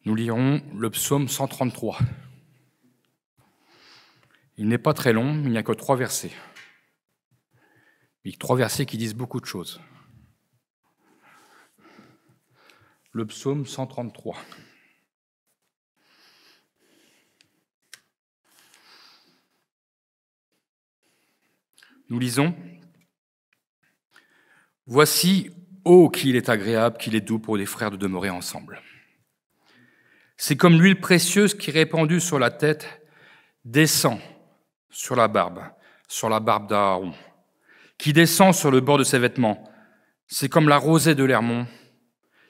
Nous lirons le psaume 133. Il n'est pas très long, il n'y a que 3 versets. Mais 3 versets qui disent beaucoup de choses. Le psaume 133. Nous lisons « Voici, ô qu'il est agréable, qu'il est doux pour des frères de demeurer ensemble. C'est comme l'huile précieuse qui, répandue sur la tête, descend sur la barbe d'Aaron, qui descend sur le bord de ses vêtements. C'est comme la rosée de l'Hermon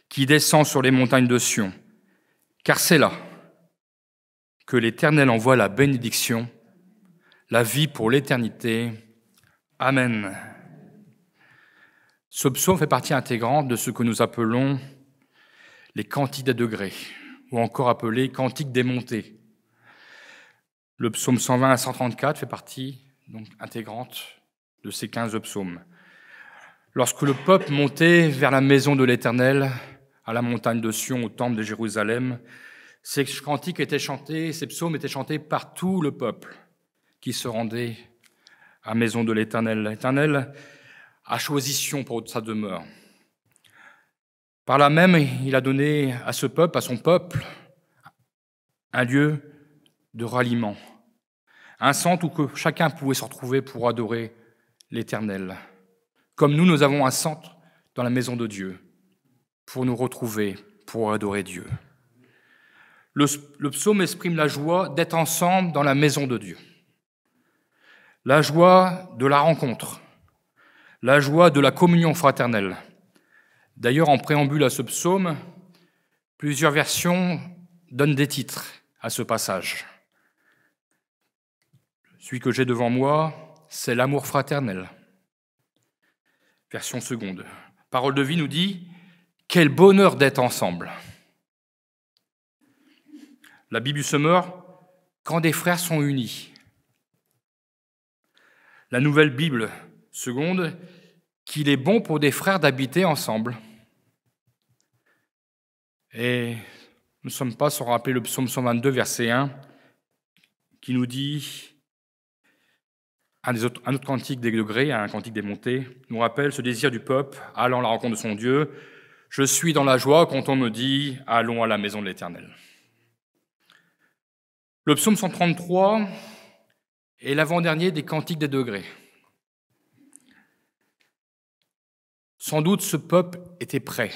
qui descend sur les montagnes de Sion. Car c'est là que l'Éternel envoie la bénédiction, la vie pour l'éternité. Amen. » Ce psaume fait partie intégrante de ce que nous appelons les cantiques des degrés, ou encore appelés cantiques des montées. Le psaume 120 à 134 fait partie donc intégrante de ces 15 psaumes. Lorsque le peuple montait vers la maison de l'Éternel, à la montagne de Sion, au temple de Jérusalem, ces cantiques étaient chantés, ces psaumes étaient chantés par tout le peuple qui se rendait à la maison de l'Éternel. L'Éternel a choisi Sion pour sa demeure. Par là même, il a donné à ce peuple, à son peuple, un lieu de ralliement, un centre où chacun pouvait se retrouver pour adorer l'Éternel. Comme nous avons un centre dans la maison de Dieu pour nous retrouver, pour adorer Dieu. Le psaume exprime la joie d'être ensemble dans la maison de Dieu, la joie de la rencontre, la joie de la communion fraternelle. D'ailleurs, en préambule à ce psaume, plusieurs versions donnent des titres à ce passage. Celui que j'ai devant moi, c'est l'amour fraternel. Version seconde. Parole de vie nous dit « Quel bonheur d'être ensemble !» La Bible du Semeur, « Quand des frères sont unis ». La Nouvelle Bible seconde, qu'il est bon pour des frères d'habiter ensemble. Et nous ne sommes pas sans rappeler le psaume 122, verset 1, qui nous dit, un autre cantique des degrés, un cantique des montées, nous rappelle ce désir du peuple, allant à la rencontre de son Dieu. Je suis dans la joie quand on me dit, allons à la maison de l'Éternel. Le psaume 133 est l'avant-dernier des cantiques des degrés. Sans doute ce peuple était prêt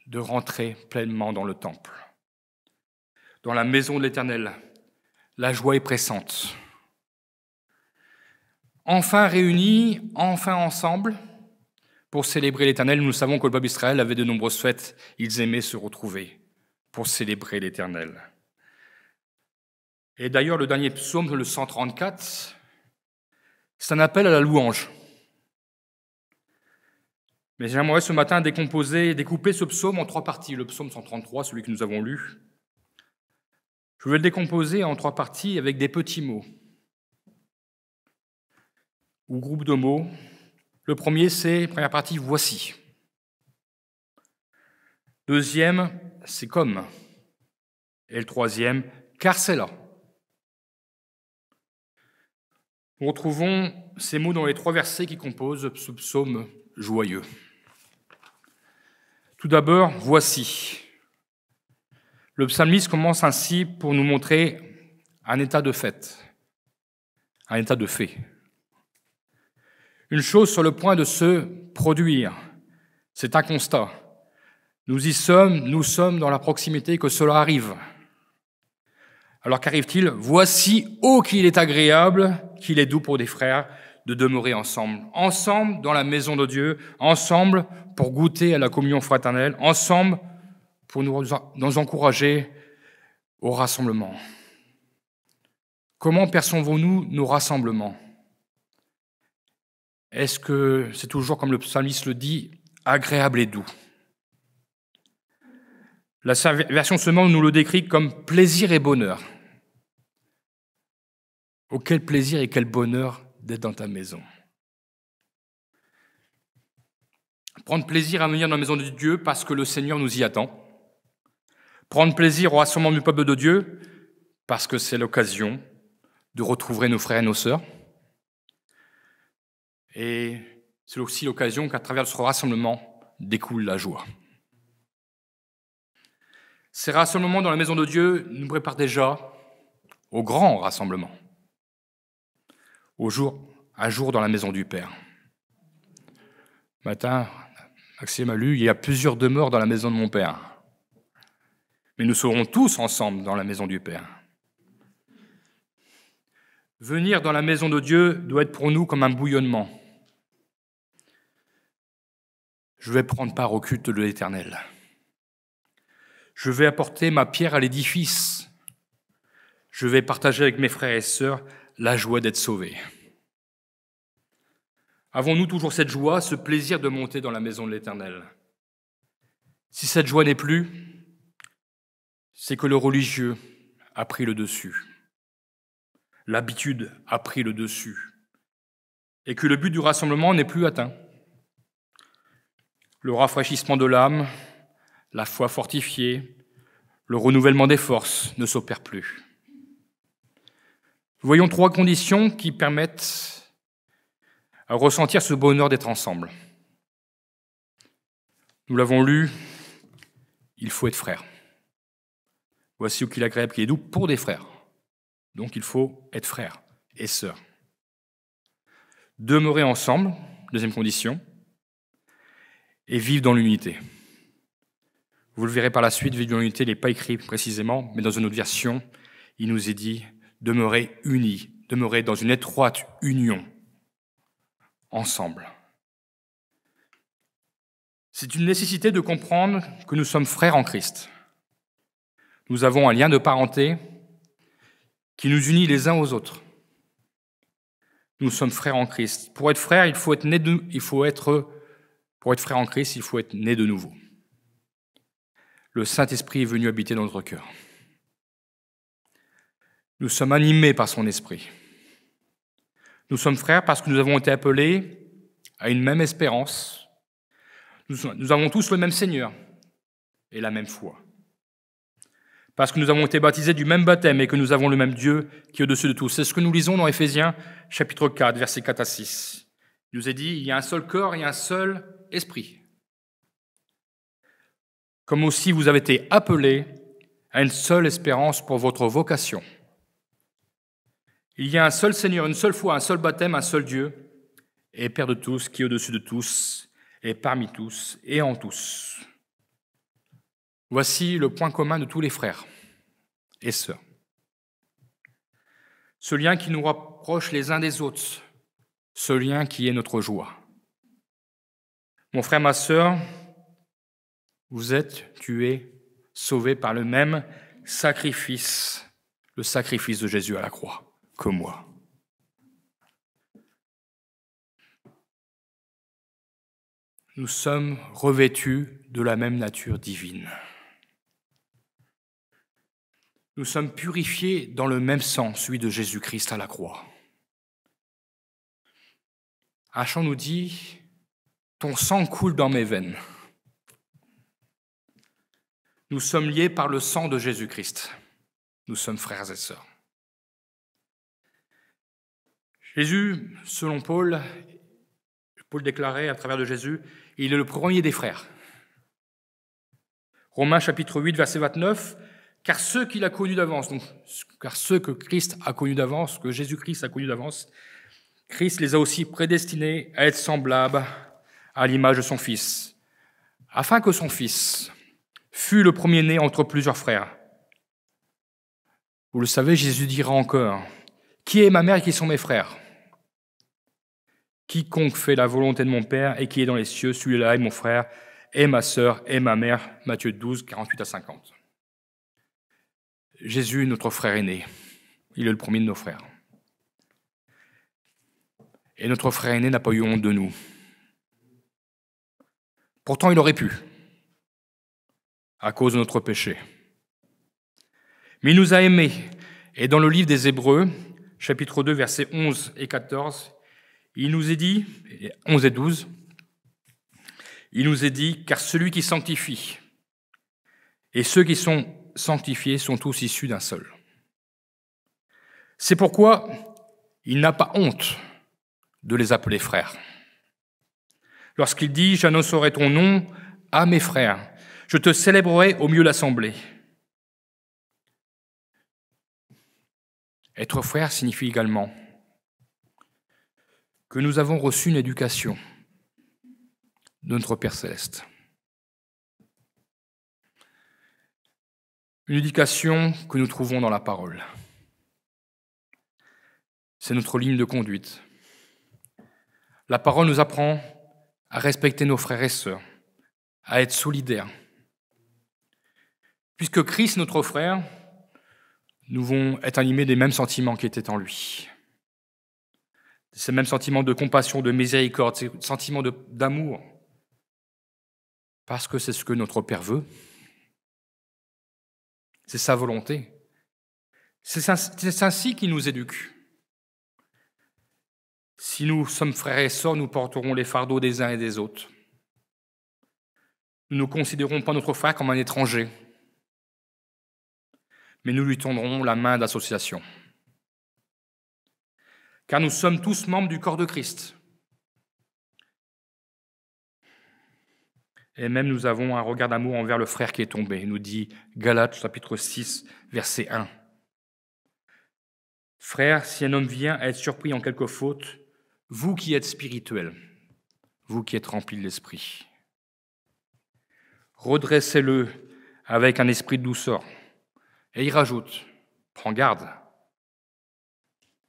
de rentrer pleinement dans le temple. Dans la maison de l'Éternel, la joie est pressante. Enfin réunis, enfin ensemble, pour célébrer l'Éternel, nous savons que le peuple d'Israël avait de nombreuses fêtes. Ils aimaient se retrouver pour célébrer l'Éternel. Et d'ailleurs, le dernier psaume, le 134, c'est un appel à la louange. Mais j'aimerais ce matin découper ce psaume en 3 parties. Le psaume 133, celui que nous avons lu. Je vais le décomposer en 3 parties avec des petits mots ou groupes de mots. Le premier, c'est, première partie, voici. Deuxième, c'est comme. Et le troisième, car c'est là. Nous retrouvons ces mots dans les 3 versets qui composent ce psaume joyeux. Tout d'abord, voici. Le psalmiste commence ainsi pour nous montrer un état de fait, un état de fait. Une chose sur le point de se produire, c'est un constat. Nous sommes dans la proximité que cela arrive. Alors qu'arrive-t-il ? Voici, ô qu'il est agréable, qu'il est doux pour des frères de demeurer ensemble. Ensemble dans la maison de Dieu, ensemble pour goûter à la communion fraternelle, ensemble pour nous encourager au rassemblement. Comment percevons-nous nos rassemblements ? Est-ce que c'est toujours, comme le psalmiste le dit, agréable et doux ? La version seconde nous le décrit comme plaisir et bonheur. Oh, quel plaisir et quel bonheur d'être dans ta maison. Prendre plaisir à venir dans la maison de Dieu parce que le Seigneur nous y attend. Prendre plaisir au rassemblement du peuple de Dieu, parce que c'est l'occasion de retrouver nos frères et nos sœurs. Et c'est aussi l'occasion qu'à travers ce rassemblement découle la joie. Ces rassemblements dans la maison de Dieu nous préparent déjà au grand rassemblement, un jour dans la maison du Père. Matin, Maxime a lu, il y a plusieurs demeures dans la maison de mon Père. Mais nous serons tous ensemble dans la maison du Père. Venir dans la maison de Dieu doit être pour nous comme un bouillonnement. Je vais prendre part au culte de l'Éternel. Je vais apporter ma pierre à l'édifice. Je vais partager avec mes frères et sœurs la joie d'être sauvés. Avons-nous toujours cette joie, ce plaisir de monter dans la maison de l'Éternel? Si cette joie n'est plus, c'est que le religieux a pris le dessus. L'habitude a pris le dessus. Et que le but du rassemblement n'est plus atteint. Le rafraîchissement de l'âme, la foi fortifiée, le renouvellement des forces ne s'opèrent plus. Voyons 3 conditions qui permettent à ressentir ce bonheur d'être ensemble. Nous l'avons lu, il faut être frère. Voici qu'il est agréable, qu'il est doux pour des frères. Donc il faut être frère et sœur. Demeurer ensemble, deuxième condition, et vivre dans l'unité. Vous le verrez par la suite, vivre dans l'unité n'est pas écrit précisément, mais dans une autre version, il nous est dit demeurer unis, demeurer dans une étroite union, ensemble. C'est une nécessité de comprendre que nous sommes frères en Christ. Nous avons un lien de parenté qui nous unit les uns aux autres. Nous sommes frères en Christ. Pour être frère, pour être frère en Christ, il faut être né de nouveau. Le Saint-Esprit est venu habiter dans notre cœur. Nous sommes animés par son esprit. Nous sommes frères parce que nous avons été appelés à une même espérance. Nous avons tous le même Seigneur et la même foi. Parce que nous avons été baptisés du même baptême et que nous avons le même Dieu qui est au-dessus de tous. C'est ce que nous lisons dans Éphésiens, chapitre 4, versets 4 à 6. Il nous est dit, il y a un seul corps et un seul esprit. Comme aussi vous avez été appelés à une seule espérance pour votre vocation. Il y a un seul Seigneur, une seule foi, un seul baptême, un seul Dieu, et Père de tous, qui est au-dessus de tous, et parmi tous, et en tous. Voici le point commun de tous les frères et sœurs. Ce lien qui nous rapproche les uns des autres, ce lien qui est notre joie. Mon frère, ma sœur, tu es sauvé par le même sacrifice, le sacrifice de Jésus à la croix, que moi. Nous sommes revêtus de la même nature divine. Nous sommes purifiés dans le même sang, celui de Jésus-Christ à la croix. Un chant nous dit « Ton sang coule dans mes veines ». Nous sommes liés par le sang de Jésus-Christ. Nous sommes frères et sœurs. Jésus, selon Paul déclarait à travers de Jésus, il est le premier des frères. Romains chapitre 8, verset 29, car ceux qu'il a connus d'avance, car ceux que Christ a connus d'avance, que Jésus-Christ a connus d'avance, Christ les a aussi prédestinés à être semblables à l'image de son Fils, afin que son Fils fût le premier-né entre plusieurs frères. Vous le savez, Jésus dira encore, « Qui est ma mère et qui sont mes frères ? Quiconque fait la volonté de mon Père et qui est dans les cieux, celui-là est mon frère, et ma sœur, et ma mère. » Matthieu 12, 48 à 50. Jésus est notre frère aîné. Il est le premier de nos frères. Et notre frère aîné n'a pas eu honte de nous. Pourtant, il aurait pu, à cause de notre péché. Mais il nous a aimés. Et dans le livre des Hébreux, chapitre 2, versets 11 et 14, il nous est dit, 11 et 12, il nous est dit, car celui qui sanctifie et ceux qui sont sanctifiés sont tous issus d'un seul. C'est pourquoi il n'a pas honte de les appeler frères. Lorsqu'il dit « J'annoncerai ton nom à mes frères, je te célébrerai au milieu de l'assemblée ». Être frère signifie également que nous avons reçu une éducation de notre Père Céleste. Une éducation que nous trouvons dans la parole. C'est notre ligne de conduite. La parole nous apprend à respecter nos frères et sœurs, à être solidaires. Puisque Christ, notre frère, nous devons être animés des mêmes sentiments qui étaient en lui. Ces mêmes sentiments de compassion, de miséricorde, ces sentiments d'amour. Parce que c'est ce que notre Père veut. C'est sa volonté. C'est ainsi qu'il nous éduque. Si nous sommes frères et sœurs, nous porterons les fardeaux des uns et des autres. Nous ne considérons pas notre frère comme un étranger, mais nous lui tendrons la main d'association. Car nous sommes tous membres du corps de Christ. Et même nous avons un regard d'amour envers le frère qui est tombé, nous dit Galates chapitre 6, verset 1. Frères, si un homme vient à être surpris en quelque faute, vous qui êtes spirituels, vous qui êtes remplis de l'esprit, redressez-le avec un esprit de douceur. Et il rajoute, prends garde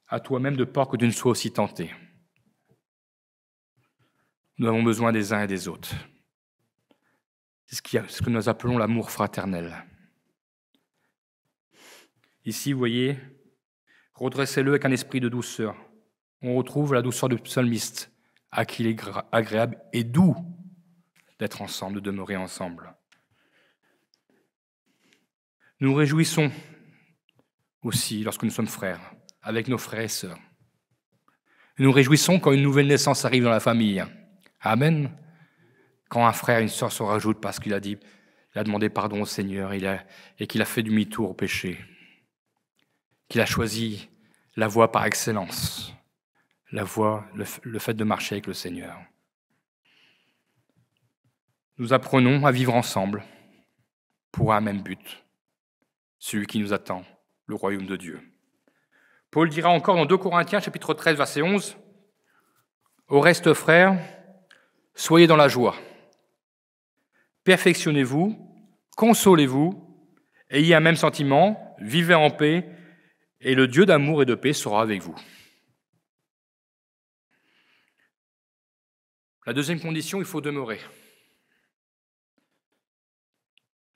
à toi-même de peur que tu ne sois aussi tenté. Nous avons besoin des uns et des autres. C'est ce que nous appelons l'amour fraternel. Ici, vous voyez, redressez-le avec un esprit de douceur. On retrouve la douceur du psalmiste, à qui il est agréable et doux d'être ensemble, de demeurer ensemble. Nous nous réjouissons aussi lorsque nous sommes frères, avec nos frères et sœurs. Nous nous réjouissons quand une nouvelle naissance arrive dans la famille. Amen. Quand un frère et une sœur se rajoutent parce qu'il a demandé pardon au Seigneur et qu'il a fait demi-tour au péché, qu'il a choisi la voie par excellence, la voie, le fait de marcher avec le Seigneur. Nous apprenons à vivre ensemble pour un même but, celui qui nous attend, le royaume de Dieu. Paul dira encore dans 2 Corinthiens, chapitre 13, verset 11, « Au reste, frères, soyez dans la joie. Perfectionnez-vous, consolez-vous, ayez un même sentiment, vivez en paix, et le Dieu d'amour et de paix sera avec vous. » La deuxième condition, il faut demeurer.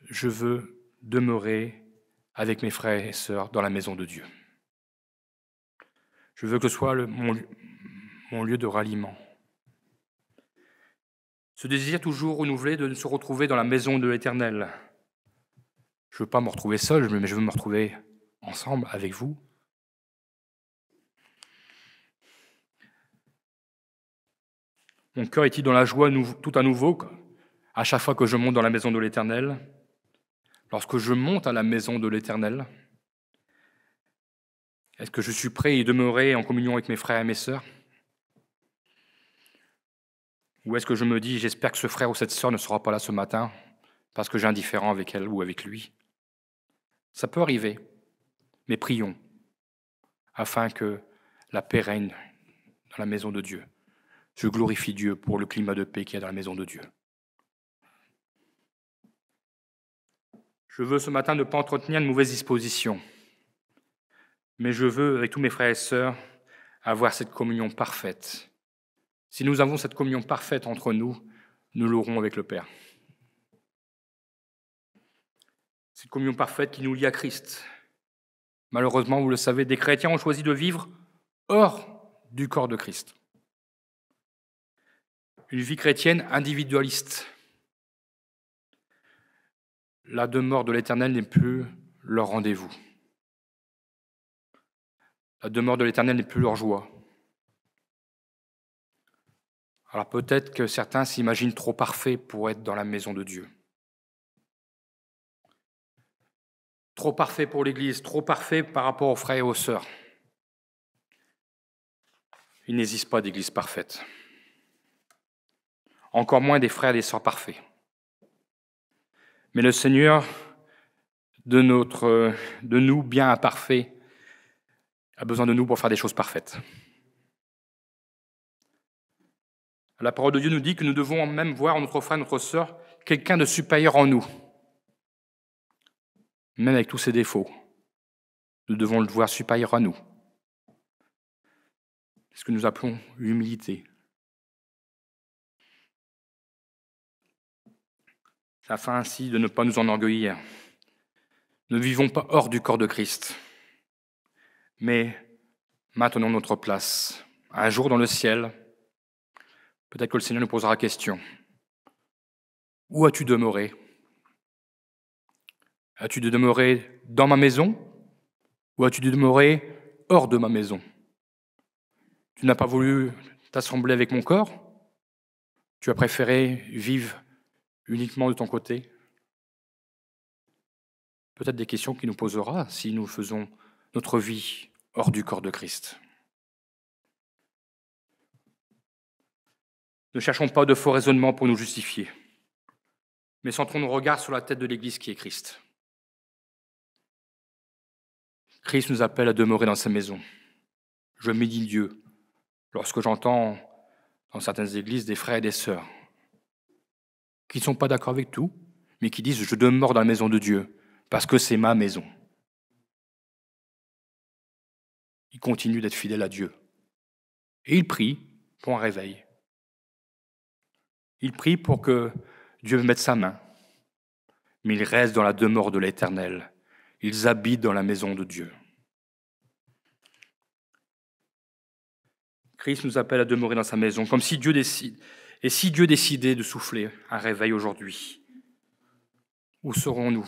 Je veux demeurer avec mes frères et sœurs dans la maison de Dieu. Je veux que ce soit mon lieu de ralliement. Ce désir toujours renouvelé de se retrouver dans la maison de l'Éternel. Je ne veux pas me retrouver seul, mais je veux me retrouver ensemble avec vous. Mon cœur est-il dans la joie tout à nouveau, à chaque fois que je monte dans la maison de l'Éternel? Lorsque je monte à la maison de l'Éternel, est-ce que je suis prêt à y demeurer en communion avec mes frères et mes sœurs? Ou est-ce que je me dis, j'espère que ce frère ou cette sœur ne sera pas là ce matin parce que j'ai un différend avec elle ou avec lui? Ça peut arriver, mais prions afin que la paix règne dans la maison de Dieu. Je glorifie Dieu pour le climat de paix qu'il y a dans la maison de Dieu. Je veux ce matin ne pas entretenir de mauvaises dispositions, mais je veux, avec tous mes frères et sœurs, avoir cette communion parfaite. Si nous avons cette communion parfaite entre nous, nous l'aurons avec le Père. Cette communion parfaite qui nous lie à Christ. Malheureusement, vous le savez, des chrétiens ont choisi de vivre hors du corps de Christ. Une vie chrétienne individualiste. La demeure de l'Éternel n'est plus leur rendez-vous. La demeure de l'Éternel n'est plus leur joie. Alors peut-être que certains s'imaginent trop parfaits pour être dans la maison de Dieu. trop parfait pour l'Église, trop parfait par rapport aux frères et aux sœurs. Il n'existe pas d'Église parfaite. Encore moins des frères et des sœurs parfaits. Mais le Seigneur, de nous, bien imparfaits, a besoin de nous pour faire des choses parfaites. La parole de Dieu nous dit que nous devons même voir en notre frère, notre sœur, quelqu'un de supérieur en nous. Même avec tous ses défauts, nous devons le voir supérieur à nous. C'est ce que nous appelons l'humilité. Afin ainsi de ne pas nous enorgueillir. Ne vivons pas hors du corps de Christ, mais maintenons notre place. Un jour dans le ciel, peut-être que le Seigneur nous posera la question. Où as-tu demeuré? As-tu demeuré dans ma maison ou as-tu demeuré hors de ma maison? Tu n'as pas voulu t'assembler avec mon corps? Tu as préféré vivre uniquement de ton côté? Peut-être des questions qu'il nous posera si nous faisons notre vie hors du corps de Christ. Ne cherchons pas de faux raisonnements pour nous justifier, mais centrons nos regards sur la tête de l'Église qui est Christ. Christ nous appelle à demeurer dans sa maison. Je médis Dieu lorsque j'entends dans certaines églises des frères et des sœurs qui ne sont pas d'accord avec tout, mais qui disent « je demeure dans la maison de Dieu parce que c'est ma maison ». Ils continuent d'être fidèles à Dieu. Et ils prient pour un réveil. Ils prient pour que Dieu mette sa main. Mais ils restent dans la demeure de l'Éternel. Ils habitent dans la maison de Dieu. Christ nous appelle à demeurer dans sa maison, comme si Dieu décide. Et si Dieu décidait de souffler un réveil aujourd'hui, où serons-nous?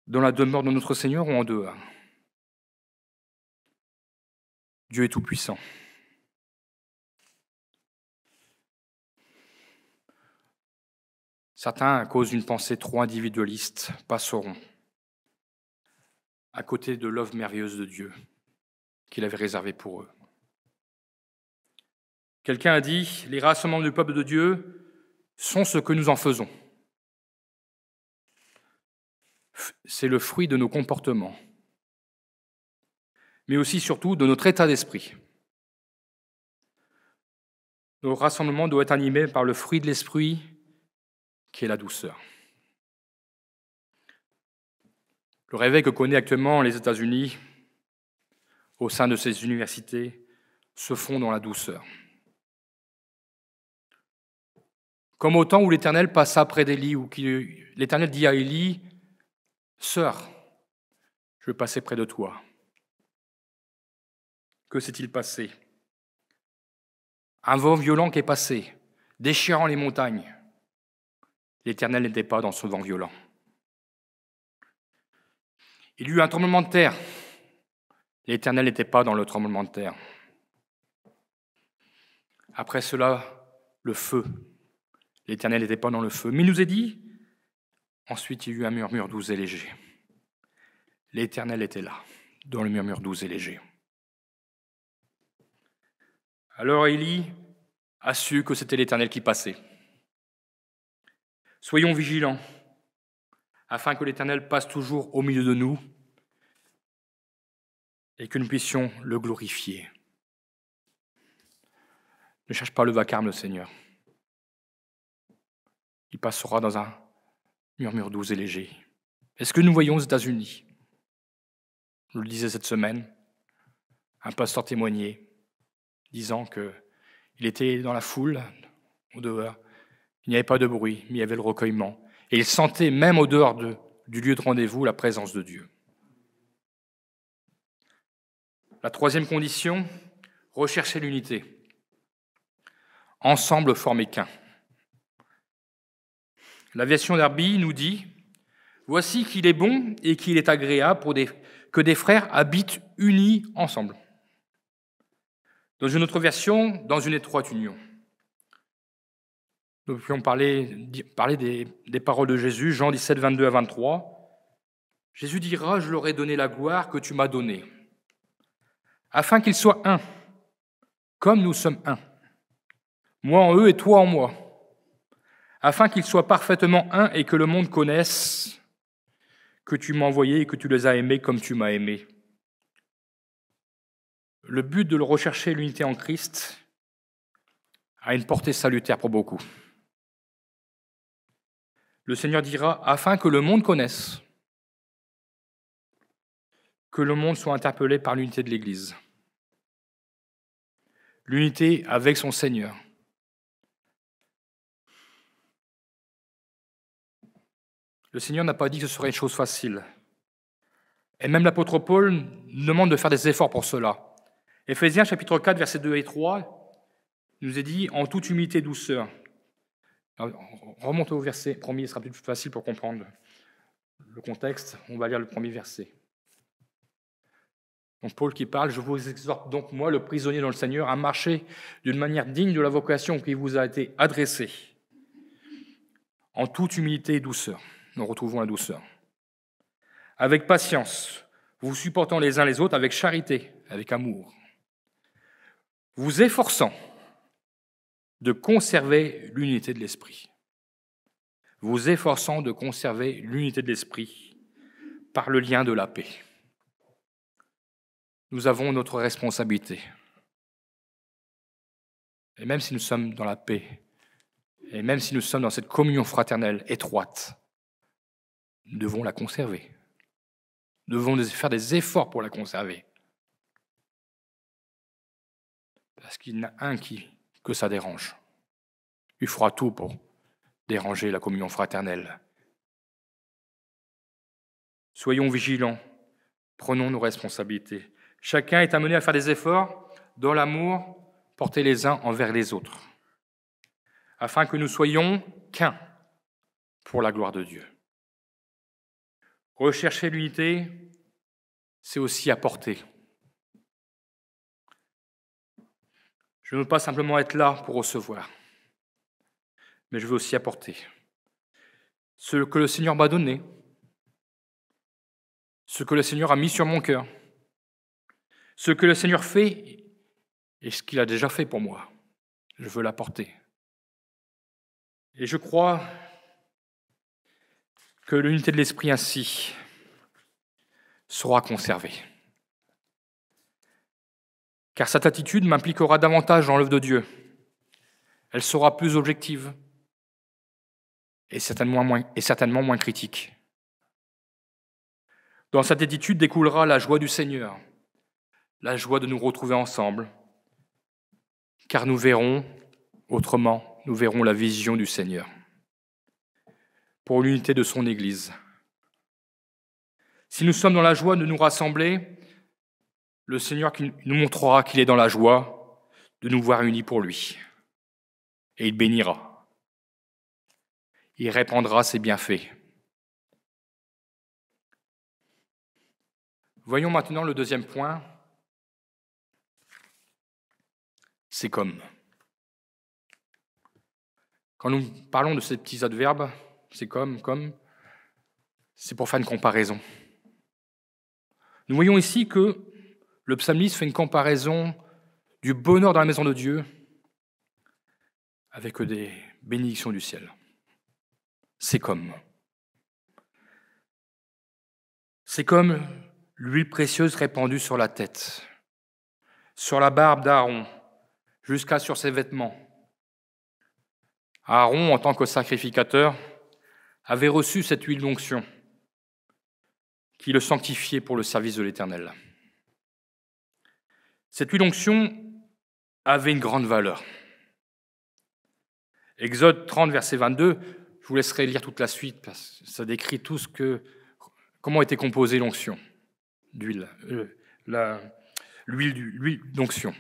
Dans la demeure de notre Seigneur ou en dehors? Dieu est tout-puissant. Certains, à cause d'une pensée trop individualiste, passeront à côté de l'œuvre merveilleuse de Dieu qu'il avait réservée pour eux. Quelqu'un a dit « Les rassemblements du peuple de Dieu sont ce que nous en faisons. C'est le fruit de nos comportements, mais aussi surtout de notre état d'esprit. Nos rassemblements doivent être animés par le fruit de l'esprit qui est la douceur. » Le réveil que connaît actuellement les États-Unis au sein de ces universités se font dans la douceur. Comme au temps où l'Éternel passa près d'Élie, où l'Éternel dit à Élie, « Sœur, je vais passer près de toi. » Que s'est-il passé? Un vent violent qui est passé, déchirant les montagnes. L'Éternel n'était pas dans ce vent violent. Il y eut un tremblement de terre. L'Éternel n'était pas dans le tremblement de terre. Après cela, le feu. L'Éternel n'était pas dans le feu. Mais il nous est dit, ensuite il y eut un murmure doux et léger. L'Éternel était là, dans le murmure doux et léger. Alors Élie a su que c'était l'Éternel qui passait. Soyons vigilants, afin que l'Éternel passe toujours au milieu de nous et que nous puissions le glorifier. Ne cherche pas le vacarme, le Seigneur. Il passera dans un murmure doux et léger. Est-ce que nous voyons aux États-Unis? Je le disais cette semaine, un pasteur témoignait, disant qu'il était dans la foule, au dehors. Il n'y avait pas de bruit, mais il y avait le recueillement. Et il sentait, même au dehors du lieu de rendez-vous, la présence de Dieu. La troisième condition, rechercher l'unité. Ensemble former qu'un. La version d'Arby nous dit « Voici qu'il est bon et qu'il est agréable que des frères habitent unis ensemble. » Dans une autre version, dans une étroite union. Nous pouvions parler des paroles de Jésus, Jean 17, 22 à 23. Jésus dira, je leur ai donné la gloire que tu m'as donnée, afin qu'ils soient un, comme nous sommes un. Moi en eux et toi en moi, afin qu'ils soient parfaitement un et que le monde connaisse que tu m'as envoyé et que tu les as aimés comme tu m'as aimé. Le but de le rechercher, l'unité en Christ, a une portée salutaire pour beaucoup. Le Seigneur dira, afin que le monde connaisse, que le monde soit interpellé par l'unité de l'Église. L'unité avec son Seigneur. Le Seigneur n'a pas dit que ce serait une chose facile. Et même l'apôtre Paul nous demande de faire des efforts pour cela. Éphésiens chapitre 4, versets 2 et 3, nous est dit « en toute humilité et douceur ». Remontez au verset premier, ce sera plus facile pour comprendre le contexte. On va lire le premier verset. Donc Paul qui parle, je vous exhorte donc, moi, le prisonnier dans le Seigneur, à marcher d'une manière digne de la vocation qui vous a été adressée, en toute humilité et douceur. Nous retrouvons la douceur. Avec patience, vous supportant les uns les autres avec charité, avec amour, vous efforçant de conserver l'unité de l'esprit. Vous efforçant de conserver l'unité de l'esprit par le lien de la paix. Nous avons notre responsabilité. Et même si nous sommes dans la paix, et même si nous sommes dans cette communion fraternelle étroite, nous devons la conserver. Nous devons faire des efforts pour la conserver. Parce qu'il y en a un que ça dérange. Il fera tout pour déranger la communion fraternelle. Soyons vigilants, prenons nos responsabilités. Chacun est amené à faire des efforts dans l'amour portés les uns envers les autres, afin que nous soyons qu'un pour la gloire de Dieu. Rechercher l'unité, c'est aussi apporter. Je ne veux pas simplement être là pour recevoir, mais je veux aussi apporter ce que le Seigneur m'a donné, ce que le Seigneur a mis sur mon cœur, ce que le Seigneur fait et ce qu'il a déjà fait pour moi. Je veux l'apporter. Et je crois que l'unité de l'esprit ainsi sera conservée. Car cette attitude m'impliquera davantage dans l'œuvre de Dieu. Elle sera plus objective et certainement moins critique. Dans cette attitude découlera la joie du Seigneur, la joie de nous retrouver ensemble, car nous verrons autrement, nous verrons la vision du Seigneur pour l'unité de son Église. Si nous sommes dans la joie de nous rassembler, le Seigneur nous montrera qu'il est dans la joie de nous voir unis pour lui. Et il bénira. Il répandra ses bienfaits. Voyons maintenant le deuxième point. C'est comme. Quand nous parlons de ces petits adverbes, c'est comme, c'est pour faire une comparaison. Nous voyons ici que le psalmiste fait une comparaison du bonheur dans la maison de Dieu avec des bénédictions du ciel. C'est comme. C'est comme l'huile précieuse répandue sur la tête, sur la barbe d'Aaron, jusqu'à sur ses vêtements. Aaron, en tant que sacrificateur, avait reçu cette huile d'onction qui le sanctifiait pour le service de l'Éternel. Cette huile d'onction avait une grande valeur. Exode 30, verset 22, je vous laisserai lire toute la suite, parce que ça décrit tout comment était composée l'onction d'huile, l'huile d'onction.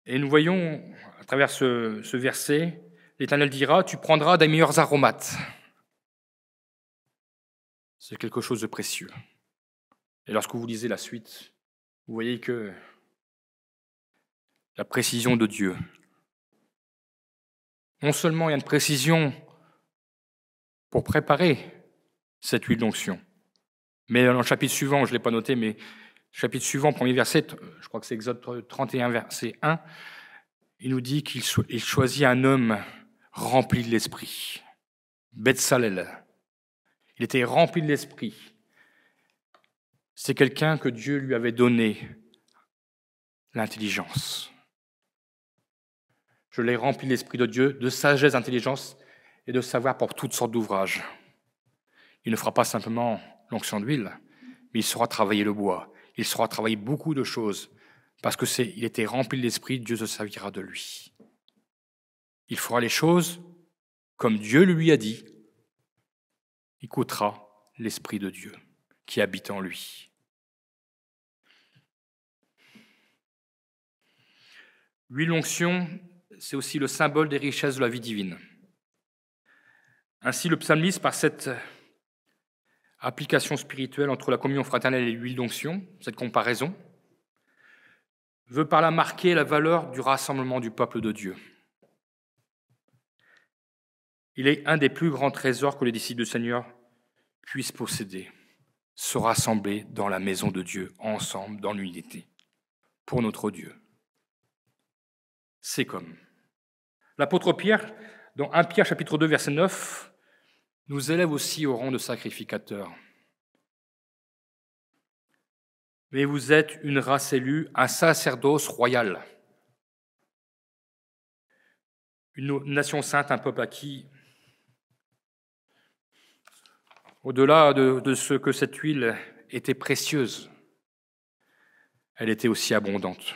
Et nous voyons, à travers ce verset, l'Éternel dira, tu prendras des meilleurs aromates. C'est quelque chose de précieux. Et lorsque vous lisez la suite, vous voyez que la précision de Dieu, non seulement il y a une précision pour préparer cette huile d'onction. Mais dans le chapitre suivant, je ne l'ai pas noté, mais chapitre suivant, premier verset, je crois que c'est Exode 31, verset 1, il nous dit qu'il choisit un homme rempli de l'esprit. Betsalel. Il était rempli de l'esprit. C'est quelqu'un que Dieu lui avait donné l'intelligence. Je l'ai rempli de l'esprit de Dieu, de sagesse, d'intelligence et de savoir pour toutes sortes d'ouvrages. Il ne fera pas simplement l'onction d'huile, mais il saura travailler le bois. Il saura travailler beaucoup de choses parce qu'il était rempli de l'esprit, Dieu se servira de lui. Il fera les choses comme Dieu lui a dit. Il écoutera l'esprit de Dieu qui habite en lui. L'huile d'onction, c'est aussi le symbole des richesses de la vie divine. Ainsi, le psalmiste, par cette application spirituelle entre la communion fraternelle et l'huile d'onction, cette comparaison, veut par là marquer la valeur du rassemblement du peuple de Dieu. Il est un des plus grands trésors que les disciples du Seigneur puissent posséder, se rassembler dans la maison de Dieu, ensemble, dans l'unité, pour notre Dieu. C'est comme. L'apôtre Pierre, dans 1 Pierre chapitre 2, verset 9, nous élève aussi au rang de sacrificateur. Mais vous êtes une race élue, un sacerdoce royal, une nation sainte, un peuple acquis. Au-delà de ce que cette huile était précieuse, elle était aussi abondante.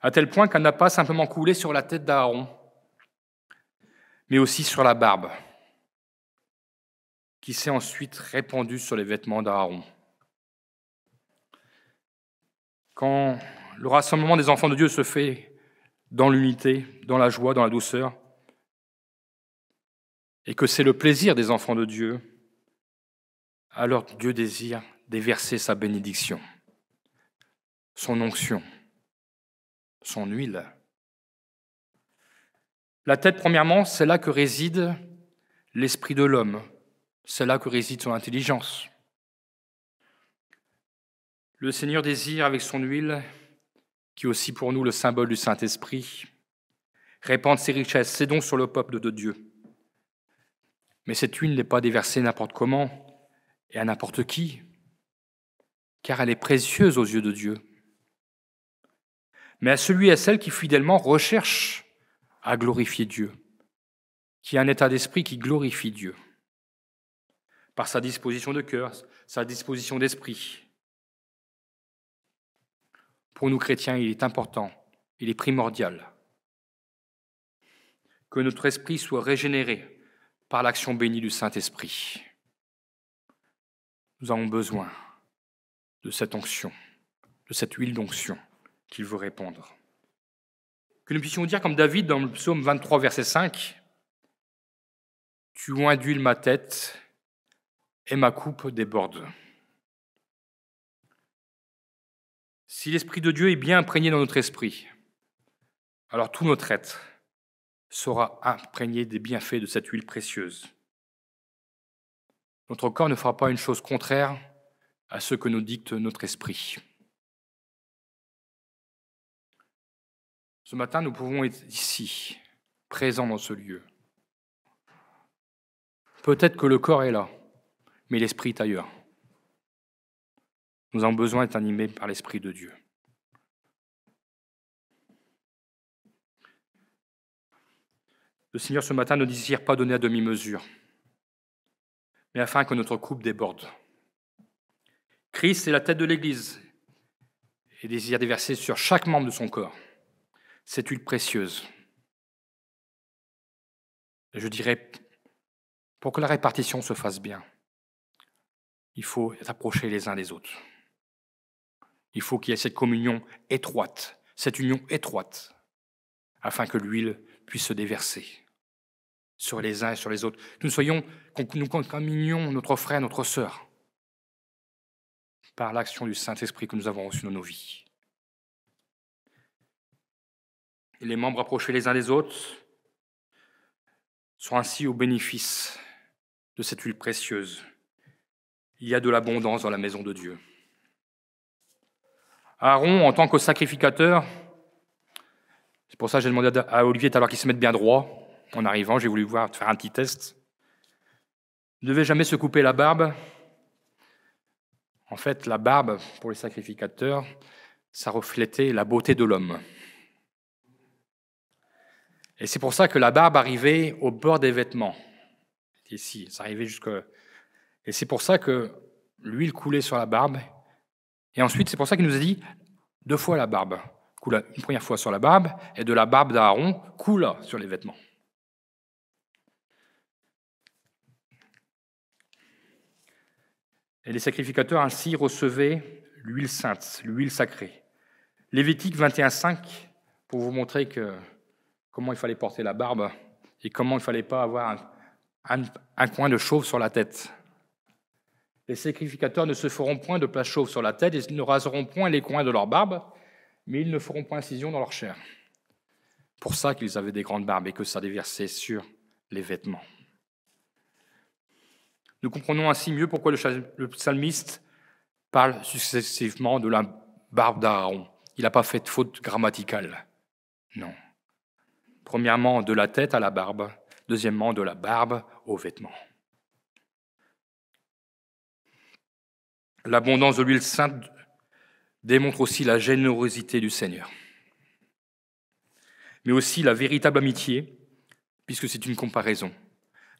À tel point qu'elle n'a pas simplement coulé sur la tête d'Aaron, mais aussi sur la barbe, qui s'est ensuite répandue sur les vêtements d'Aaron. Quand le rassemblement des enfants de Dieu se fait dans l'unité, dans la joie, dans la douceur, et que c'est le plaisir des enfants de Dieu, alors Dieu désire déverser sa bénédiction, son onction, son huile. La tête, premièrement, c'est là que réside l'esprit de l'homme, c'est là que réside son intelligence. Le Seigneur désire, avec son huile, qui est aussi pour nous le symbole du Saint-Esprit, répandre ses richesses, ses dons sur le peuple de Dieu. Mais cette huile n'est pas déversée n'importe comment et à n'importe qui, car elle est précieuse aux yeux de Dieu. Mais à celui et à celle qui fidèlement recherchent à glorifier Dieu, qui a un état d'esprit qui glorifie Dieu, par sa disposition de cœur, sa disposition d'esprit. Pour nous chrétiens, il est important, il est primordial que notre esprit soit régénéré par l'action bénie du Saint-Esprit. Nous avons besoin de cette onction, de cette huile d'onction qu'il veut répandre. Que nous puissions dire comme David dans le psaume 23, verset 5, « Tu oins d'huile ma tête et ma coupe déborde. » Si l'Esprit de Dieu est bien imprégné dans notre esprit, alors tout notre être sera imprégné des bienfaits de cette huile précieuse. Notre corps ne fera pas une chose contraire à ce que nous dicte notre esprit. Ce matin, nous pouvons être ici, présents dans ce lieu. Peut-être que le corps est là, mais l'esprit est ailleurs. Nous avons besoin d'être animés par l'Esprit de Dieu. Le Seigneur, ce matin, ne désire pas donner à demi-mesure, mais afin que notre coupe déborde. Christ est la tête de l'Église et désire déverser sur chaque membre de son corps cette huile précieuse. Et je dirais, pour que la répartition se fasse bien, il faut s'approcher les uns des autres. Il faut qu'il y ait cette communion étroite, cette union étroite, afin que l'huile puisse se déverser sur les uns et sur les autres. Nous contaminions notre frère, notre sœur, par l'action du Saint-Esprit que nous avons reçu dans nos vies. Et les membres approchés les uns des autres sont ainsi au bénéfice de cette huile précieuse. Il y a de l'abondance dans la maison de Dieu. Aaron, en tant que sacrificateur, c'est pour ça que j'ai demandé à Olivier tout à l'heure qu'il se mette bien droit. En arrivant, j'ai voulu faire un petit test. Il ne devait jamais se couper la barbe. En fait, la barbe, pour les sacrificateurs, ça reflétait la beauté de l'homme. Et c'est pour ça que la barbe arrivait au bord des vêtements. Ici, ça arrivait jusque... Et c'est pour ça que l'huile coulait sur la barbe. Et ensuite, c'est pour ça qu'il nous a dit 2 fois la barbe. Coule une première fois sur la barbe, et de la barbe d'Aaron coule sur les vêtements. Et les sacrificateurs ainsi recevaient l'huile sainte, l'huile sacrée. Lévitique 21,5, pour vous montrer comment il fallait porter la barbe et comment il ne fallait pas avoir un coin de chauve sur la tête. Les sacrificateurs ne se feront point de place chauve sur la tête, ils ne raseront point les coins de leur barbe, mais ils ne feront point incision dans leur chair. Pour ça qu'ils avaient des grandes barbes et que ça déversait sur les vêtements. Nous comprenons ainsi mieux pourquoi le psalmiste parle successivement de la barbe d'Aaron. Il n'a pas fait de faute grammaticale. Non. Premièrement, de la tête à la barbe. Deuxièmement, de la barbe aux vêtements. L'abondance de l'huile sainte démontre aussi la générosité du Seigneur, mais aussi la véritable amitié, puisque c'est une comparaison.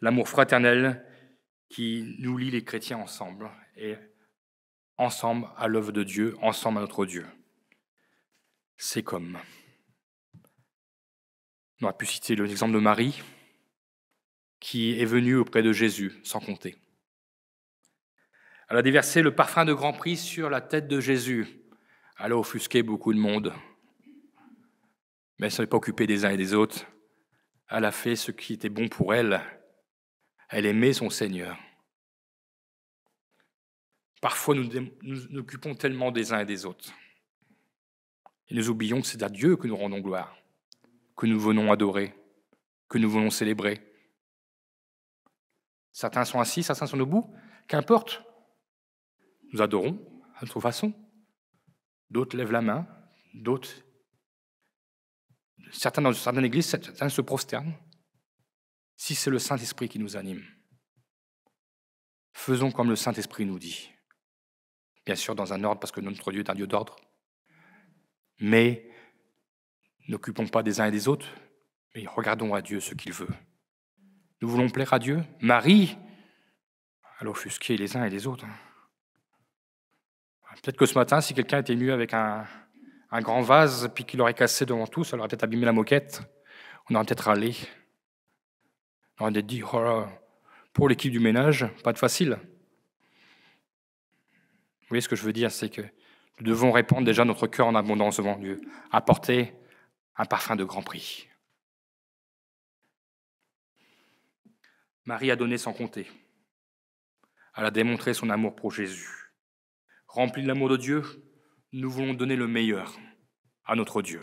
L'amour fraternel qui nous lie les chrétiens ensemble, et ensemble à l'œuvre de Dieu, ensemble à notre Dieu. C'est comme... On aurait pu citer l'exemple de Marie, qui est venue auprès de Jésus, sans compter. Elle a déversé le parfum de grand prix sur la tête de Jésus. Elle a offusqué beaucoup de monde. Mais elle ne s'est pas occupée des uns et des autres. Elle a fait ce qui était bon pour elle. Elle aimait son Seigneur. Parfois, nous nous occupons tellement des uns et des autres. Et nous oublions que c'est à Dieu que nous rendons gloire, que nous venons adorer, que nous venons célébrer. Certains sont assis, certains sont debout. Qu'importe. Nous adorons à notre façon. D'autres lèvent la main, d'autres, certains dans certaines églises, certains se prosternent. Si c'est le Saint-Esprit qui nous anime, faisons comme le Saint-Esprit nous dit. Bien sûr, dans un ordre, parce que notre Dieu est un Dieu d'ordre. Mais n'occupons pas des uns et des autres, mais regardons à Dieu ce qu'il veut. Nous voulons plaire à Dieu. Marie, elle a offusqué les uns et les autres. Peut-être que ce matin, si quelqu'un était venu avec un grand vase, puis qu'il l'aurait cassé devant tous, ça aurait peut-être abîmé la moquette. On aurait peut-être râlé. On aurait peut-être dit, oh là, pour l'équipe du ménage, pas de facile. Vous voyez ce que je veux dire, c'est que nous devons répandre déjà notre cœur en abondance devant Dieu, apporter un parfum de grand prix. Marie a donné sans compter. Elle a démontré son amour pour Jésus. Remplis de l'amour de Dieu, nous voulons donner le meilleur à notre Dieu.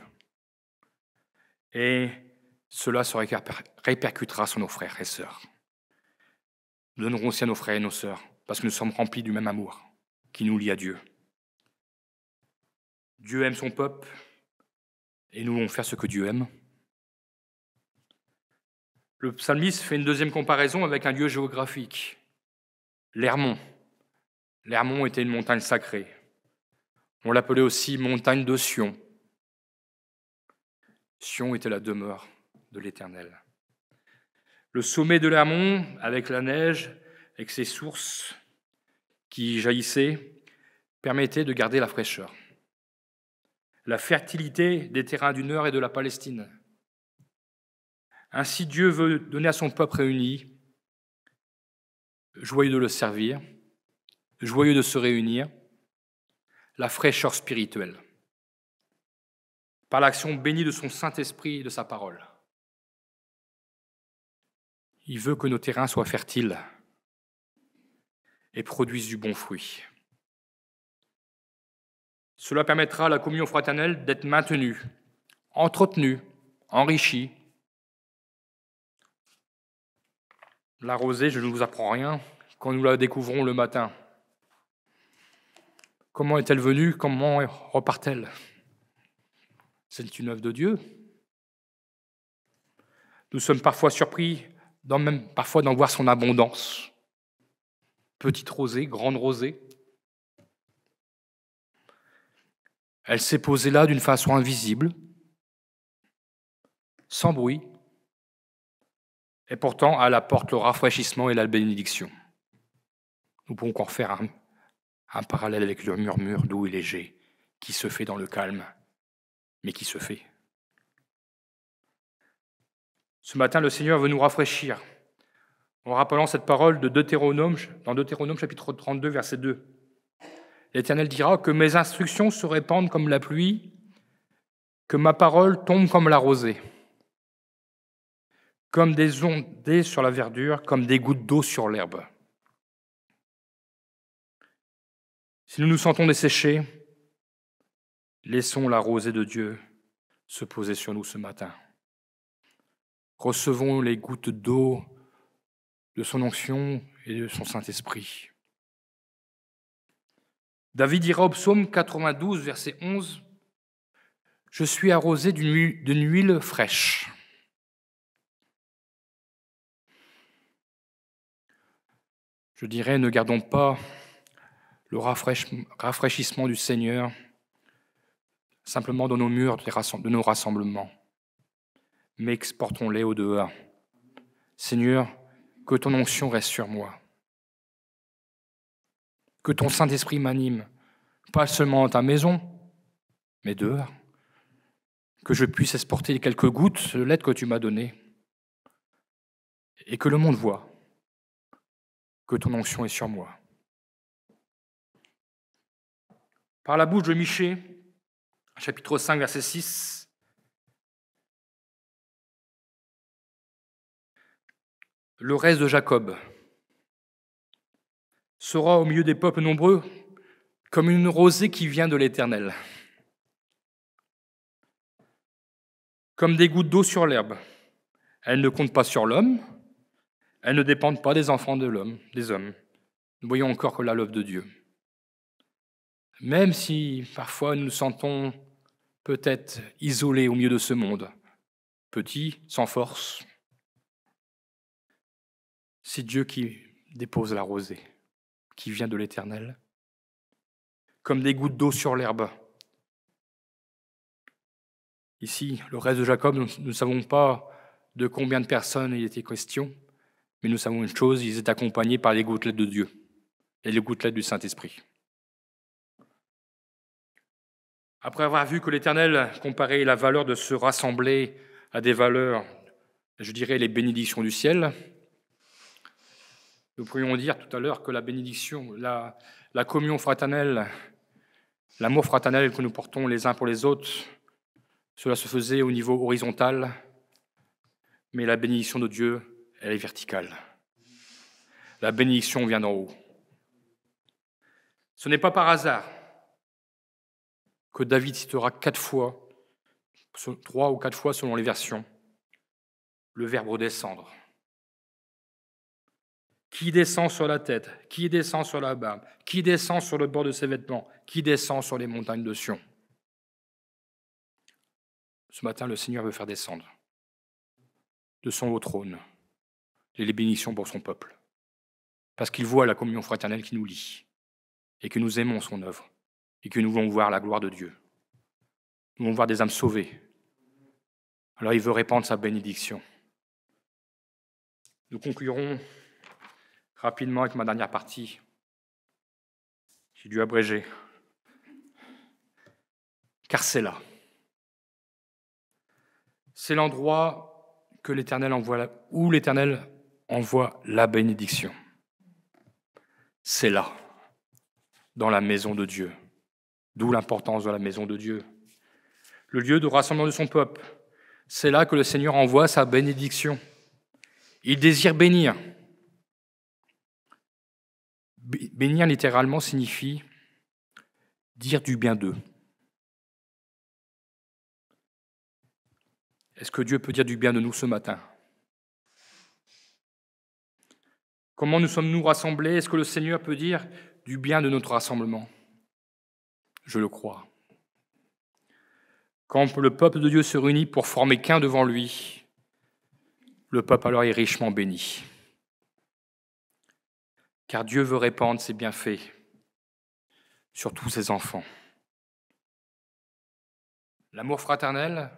Et cela se répercutera sur nos frères et sœurs. Nous donnerons aussi à nos frères et nos sœurs, parce que nous sommes remplis du même amour qui nous lie à Dieu. Dieu aime son peuple, et nous voulons faire ce que Dieu aime. Le psalmiste fait une deuxième comparaison avec un lieu géographique, l'Hermon. L'Hermon était une montagne sacrée. On l'appelait aussi montagne de Sion. Sion était la demeure de l'Éternel. Le sommet de l'Hermon, avec la neige, avec ses sources qui jaillissaient, permettait de garder la fraîcheur. La fertilité des terrains du Nord et de la Palestine. Ainsi, Dieu veut donner à son peuple réuni, joyeux de le servir, joyeux de se réunir, la fraîcheur spirituelle, par l'action bénie de son Saint-Esprit et de sa parole. Il veut que nos terrains soient fertiles et produisent du bon fruit. Cela permettra à la communion fraternelle d'être maintenue, entretenue, enrichie. La rosée, je ne vous apprends rien quand nous la découvrons le matin. Comment est-elle venue? Comment repart-elle? C'est une œuvre de Dieu. Nous sommes parfois surpris, même parfois d'en voir son abondance. Petite rosée, grande rosée. Elle s'est posée là d'une façon invisible, sans bruit, et pourtant elle apporte le rafraîchissement et la bénédiction. Nous pouvons encore faire un parallèle avec le murmure doux et léger qui se fait dans le calme, mais qui se fait. Ce matin, le Seigneur veut nous rafraîchir en rappelant cette parole de Deutéronome, dans Deutéronome chapitre 32, verset 2. L'Éternel dira que mes instructions se répandent comme la pluie, que ma parole tombe comme la rosée, comme des ondées sur la verdure, comme des gouttes d'eau sur l'herbe. Si nous nous sentons desséchés, laissons la rosée de Dieu se poser sur nous ce matin. Recevons les gouttes d'eau de son onction et de son Saint-Esprit. David dira au psaume 92, verset 11, « Je suis arrosé d'une huile fraîche. » Je dirais, ne gardons pas le rafraîchissement du Seigneur simplement dans nos murs de nos rassemblements, mais exportons-les au-dehors. Seigneur, que ton onction reste sur moi, que ton Saint-Esprit m'anime, pas seulement dans ta maison, mais dehors, que je puisse exporter quelques gouttes de l'aide que tu m'as donnée, et que le monde voit que ton onction est sur moi. Par la bouche de Michée, chapitre 5, verset 6, le reste de Jacob sera au milieu des peuples nombreux comme une rosée qui vient de l'Éternel, comme des gouttes d'eau sur l'herbe. Elles ne comptent pas sur l'homme, elles ne dépendent pas des enfants de l'homme, des hommes. Nous voyons encore que là l'œuvre de Dieu. Même si parfois nous nous sentons peut-être isolés au milieu de ce monde, petits, sans force, c'est Dieu qui dépose la rosée, qui vient de l'Éternel, comme des gouttes d'eau sur l'herbe. Ici, le reste de Jacob, nous ne savons pas de combien de personnes il était question, mais nous savons une chose, ils étaient accompagnés par les gouttelettes de Dieu et les gouttelettes du Saint-Esprit. Après avoir vu que l'Éternel comparait la valeur de se rassembler à des valeurs, je dirais les bénédictions du ciel, nous pourrions dire tout à l'heure que la bénédiction, la communion fraternelle, l'amour fraternel que nous portons les uns pour les autres, cela se faisait au niveau horizontal, mais la bénédiction de Dieu, elle est verticale. La bénédiction vient d'en haut. Ce n'est pas par hasard que David citera 4 fois, 3 ou 4 fois selon les versions, le verbe descendre. Qui descend sur la tête? Qui descend sur la barbe? Qui descend sur le bord de ses vêtements? Qui descend sur les montagnes de Sion? Ce matin, le Seigneur veut faire descendre de son haut trône les bénédictions pour son peuple, parce qu'il voit la communion fraternelle qui nous lie, et que nous aimons son œuvre, et que nous voulons voir la gloire de Dieu. Nous voulons voir des âmes sauvées. Alors il veut répandre sa bénédiction. Nous conclurons rapidement avec ma dernière partie. J'ai dû abréger. Car c'est là. C'est l'endroit où l'Éternel envoie la bénédiction. C'est là, dans la maison de Dieu. D'où l'importance de la maison de Dieu. Le lieu de rassemblement de son peuple. C'est là que le Seigneur envoie sa bénédiction. Il désire bénir. Bénir littéralement signifie dire du bien d'eux. Est-ce que Dieu peut dire du bien de nous ce matin? Comment nous sommes-nous rassemblés? Est-ce que le Seigneur peut dire du bien de notre rassemblement? Je le crois. Quand le peuple de Dieu se réunit pour former qu'un devant lui, le peuple alors est richement béni. Car Dieu veut répandre ses bienfaits sur tous ses enfants. L'amour fraternel,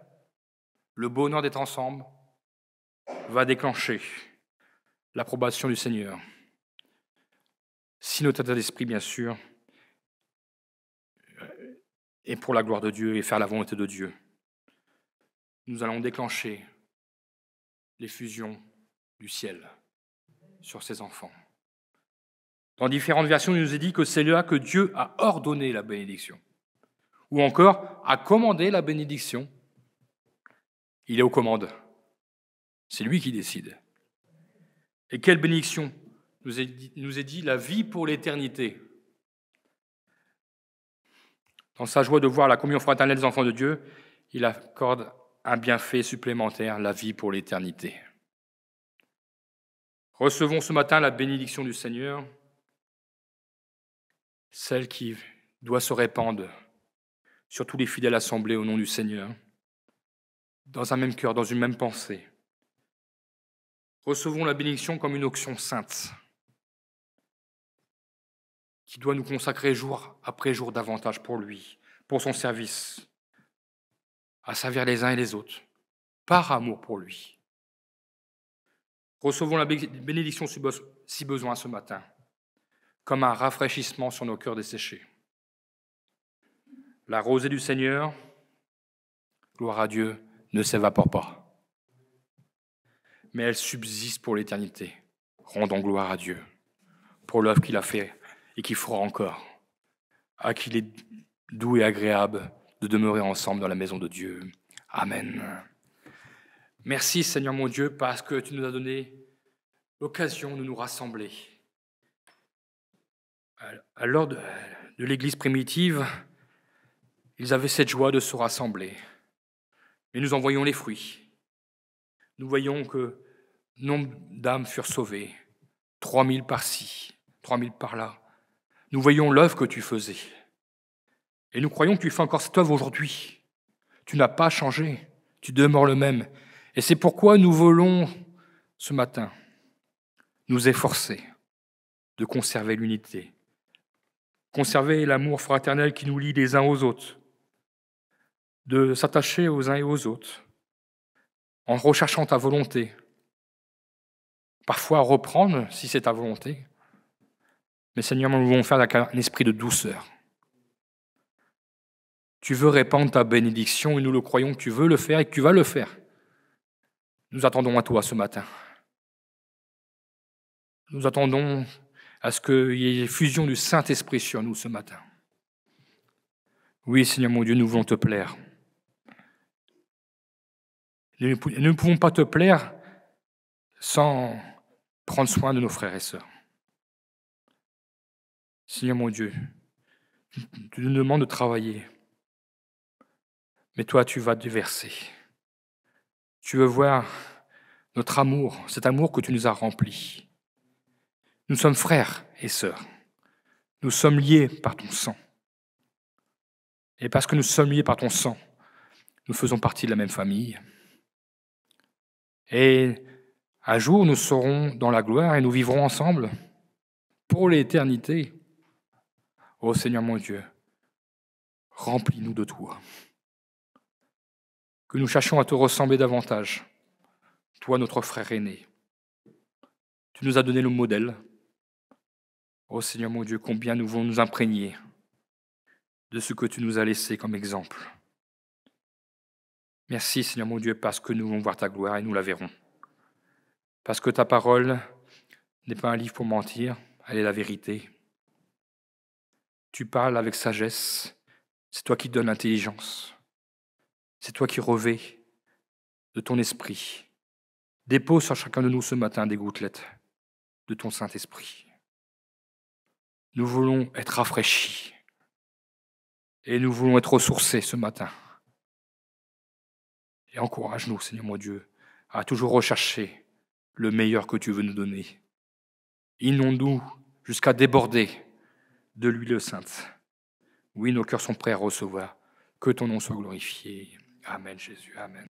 le bonheur d'être ensemble, va déclencher l'approbation du Seigneur. Si notre état d'esprit, bien sûr, est pour la gloire de Dieu et faire la volonté de Dieu, nous allons déclencher l'effusion du ciel sur ses enfants. Dans différentes versions, il nous est dit que c'est là que Dieu a ordonné la bénédiction, ou encore a commandé la bénédiction. Il est aux commandes. C'est lui qui décide. Et quelle bénédiction nous est dit la vie pour l'éternité. Dans sa joie de voir la communion fraternelle des enfants de Dieu, il accorde un bienfait supplémentaire, la vie pour l'éternité. Recevons ce matin la bénédiction du Seigneur, celle qui doit se répandre sur tous les fidèles assemblés au nom du Seigneur, dans un même cœur, dans une même pensée. Recevons la bénédiction comme une onction sainte, qui doit nous consacrer jour après jour davantage pour lui, pour son service, à servir les uns et les autres, par amour pour lui. Recevons la bénédiction si besoin ce matin, comme un rafraîchissement sur nos cœurs desséchés. La rosée du Seigneur, gloire à Dieu, ne s'évapore pas, mais elle subsiste pour l'éternité. Rendons gloire à Dieu pour l'œuvre qu'il a fait et qu'il fera encore, à qui il est doux et agréable de demeurer ensemble dans la maison de Dieu. Amen. Merci Seigneur mon Dieu, parce que tu nous as donné l'occasion de nous rassembler. À l'heure de l'Église primitive, ils avaient cette joie de se rassembler. Et nous en voyons les fruits. Nous voyons que nombre d'âmes furent sauvées, 3000 par-ci, 3000 par-là. Nous voyons l'œuvre que tu faisais. Et nous croyons que tu fais encore cette œuvre aujourd'hui. Tu n'as pas changé, tu demeures le même. Et c'est pourquoi nous voulons, ce matin, nous efforcer de conserver l'unité, conserver l'amour fraternel qui nous lie les uns aux autres, de s'attacher aux uns et aux autres, en recherchant ta volonté, parfois reprendre si c'est ta volonté, mais Seigneur, nous voulons faire avec un esprit de douceur. Tu veux répandre ta bénédiction et nous le croyons que tu veux le faire et que tu vas le faire. Nous attendons à toi ce matin. Nous attendons à ce qu'il y ait fusion du Saint-Esprit sur nous ce matin. Oui, Seigneur mon Dieu, nous voulons te plaire. Nous ne pouvons pas te plaire sans prendre soin de nos frères et sœurs. Seigneur mon Dieu, tu nous demandes de travailler, mais toi, tu vas déverser. Tu veux voir notre amour, cet amour que tu nous as rempli. Nous sommes frères et sœurs. Nous sommes liés par ton sang. Et parce que nous sommes liés par ton sang, nous faisons partie de la même famille. Et un jour, nous serons dans la gloire et nous vivrons ensemble pour l'éternité. Ô Seigneur mon Dieu, remplis-nous de toi. Que nous cherchions à te ressembler davantage, toi notre frère aîné. Tu nous as donné le modèle. Ô Seigneur mon Dieu, combien nous voulons nous imprégner de ce que tu nous as laissé comme exemple. Merci Seigneur mon Dieu, parce que nous voulons voir ta gloire et nous la verrons. Parce que ta parole n'est pas un livre pour mentir, elle est la vérité. Tu parles avec sagesse, c'est toi qui donnes l'intelligence, c'est toi qui revêts de ton esprit. Dépose sur chacun de nous ce matin des gouttelettes de ton Saint-Esprit. Nous voulons être rafraîchis et nous voulons être ressourcés ce matin. Et encourage-nous, Seigneur mon Dieu, à toujours rechercher le meilleur que tu veux nous donner. Inonde-nous jusqu'à déborder de l'huile sainte. Oui, nos cœurs sont prêts à recevoir. Que ton nom soit glorifié. Amen, Jésus. Amen.